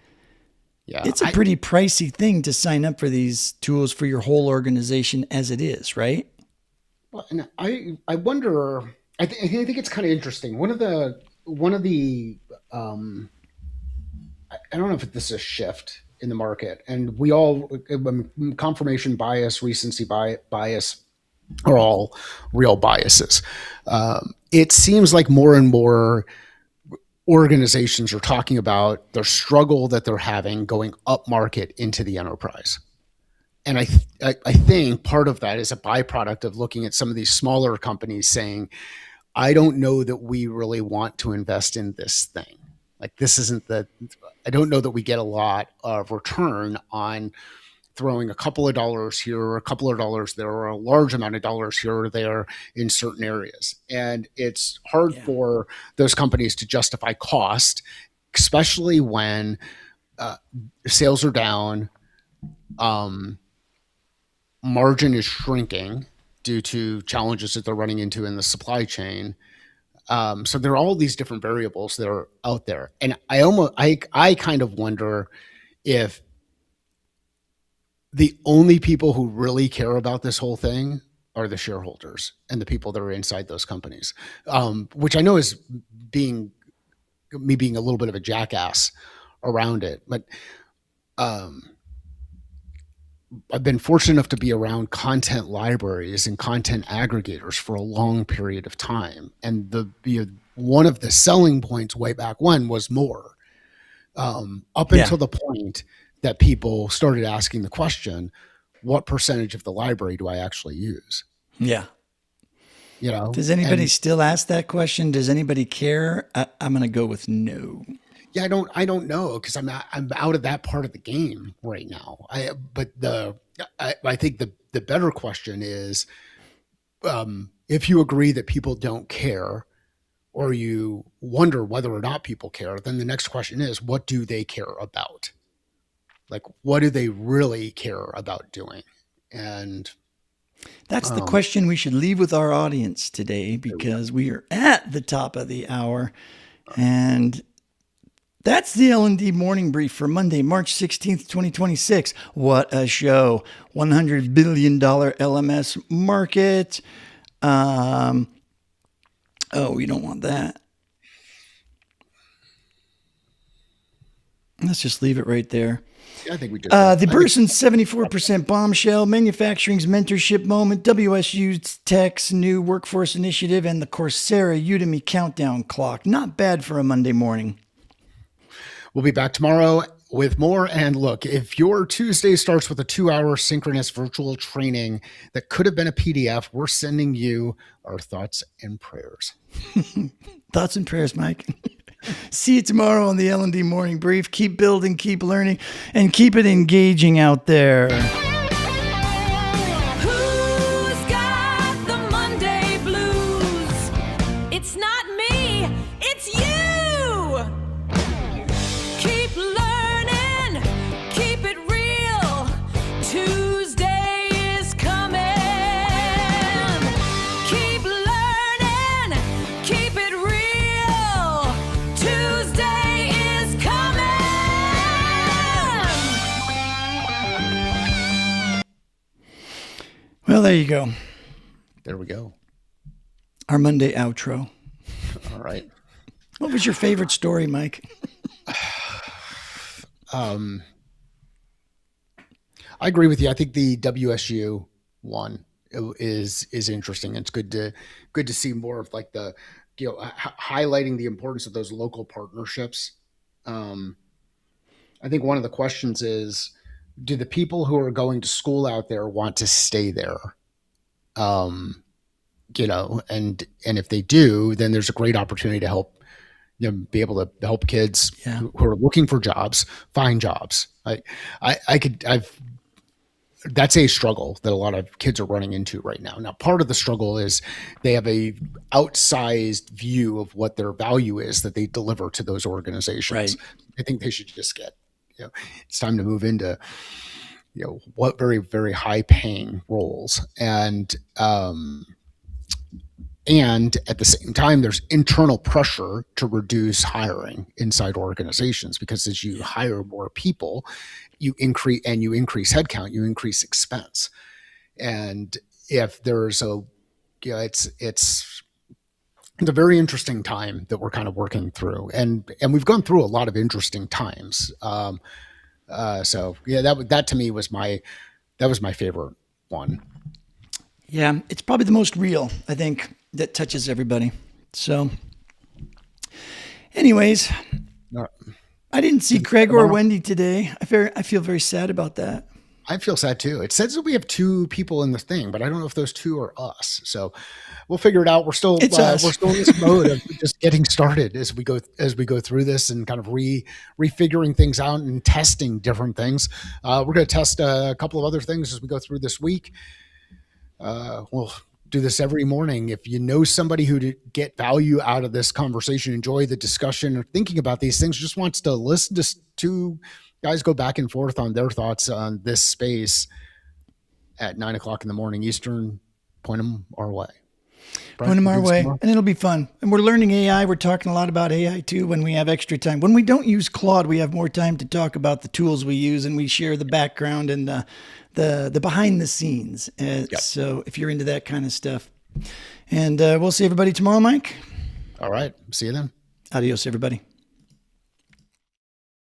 Yeah, it's a pretty pricey thing to sign up for these tools for your whole organization as it is, right? Well, and I wonder. I think it's kind of interesting. One of the I don't know if this is a shift in the market, and we all confirmation bias, recency bias are all real biases. It seems like more and more organizations are talking about their struggle that they're having going up market into the enterprise. And I think part of that is a byproduct of looking at some of these smaller companies saying, I don't know that we really want to invest in this thing. Like, this isn't I don't know that we get a lot of return on throwing a couple of dollars here or a couple of dollars there or a large amount of dollars here or there in certain areas. And it's hard for those companies to justify cost, especially when sales are down, margin is shrinking due to challenges that they're running into in the supply chain. So there are all these different variables that are out there. And I kind of wonder if the only people who really care about this whole thing are the shareholders and the people that are inside those companies, which I know is being a little bit of a jackass around it. But I've been fortunate enough to be around content libraries and content aggregators for a long period of time. And one of the selling points way back when was more, until the point that people started asking the question, what percentage of the library do I actually use? Yeah. You know, does anybody still ask that question? Does anybody care? I'm going to go with no. Yeah, I don't know, because I'm out of that part of the game right now. I think the better question is, if you agree that people don't care, or you wonder whether or not people care, then the next question is, what do they care about? Like, what do they really care about doing? And that's the question we should leave with our audience today, because we are at the top of the hour. And that's the L&D Morning Brief for Monday, March 16th, 2026. What a show. $100 billion LMS market. Oh, we don't want that. Let's just leave it right there. I think we did. The Bersin 74% bombshell, manufacturing's mentorship moment, WSU Tech's new workforce initiative, and the Coursera Udemy countdown clock. Not bad for a Monday morning. We'll be back tomorrow with more. And look, if your Tuesday starts with a 2-hour synchronous virtual training that could have been a PDF, we're sending you our thoughts and prayers. Thoughts and prayers, Mike. See you tomorrow on the L&D Morning Brief. Keep building, keep learning, and keep it engaging out there. Who's got the Monday blues? It's not me, it's you. Keep learning, keep it real. Tuesday is coming. Keep learning, keep it real. there you go. There we go. Our Monday outro. All right. What was your favorite story, Mike? I agree with you. I think the WSU one is interesting. It's good to see more of like the highlighting the importance of those local partnerships. I think one of the questions is, do the people who are going to school out there want to stay there? And if they do, then there's a great opportunity to help be able to help kids who are looking for jobs find jobs. That's a struggle that a lot of kids are running into right now. Now, part of the struggle is they have a outsized view of what their value is that they deliver to those organizations. Right. I think they should just get, it's time to move into, what very, very high paying roles. And at the same time, there's internal pressure to reduce hiring inside organizations, because as you hire more people, you increase headcount, you increase expense. And if there's it's a very interesting time that we're kind of working through, and we've gone through a lot of interesting times. That to me was my favorite one. Yeah, it's probably the most real, I think, that touches everybody. So, anyways, I didn't see Craig or Wendy today. I feel very sad about that. I feel sad too. It says that we have 2 people in the thing, but I don't know if those 2 are us. So we'll figure it out. We're still in this mode of just getting started as we go through this and kind of refiguring things out and testing different things. We're going to test a couple of other things as we go through this week. We'll do this every morning. If you know somebody who to get value out of this conversation, enjoy the discussion, or thinking about these things, just wants to listen to 2 guys go back and forth on their thoughts on this space at 9:00 in the morning Eastern, point them our way. Point them our way, and it'll be fun. And we're learning AI. We're talking a lot about AI too when we have extra time. When we don't use Claude, we have more time to talk about the tools we use, and we share the background and the behind the scenes. So if you're into that kind of stuff, and we'll see everybody tomorrow, Mike. All right. See you then. Adios, everybody.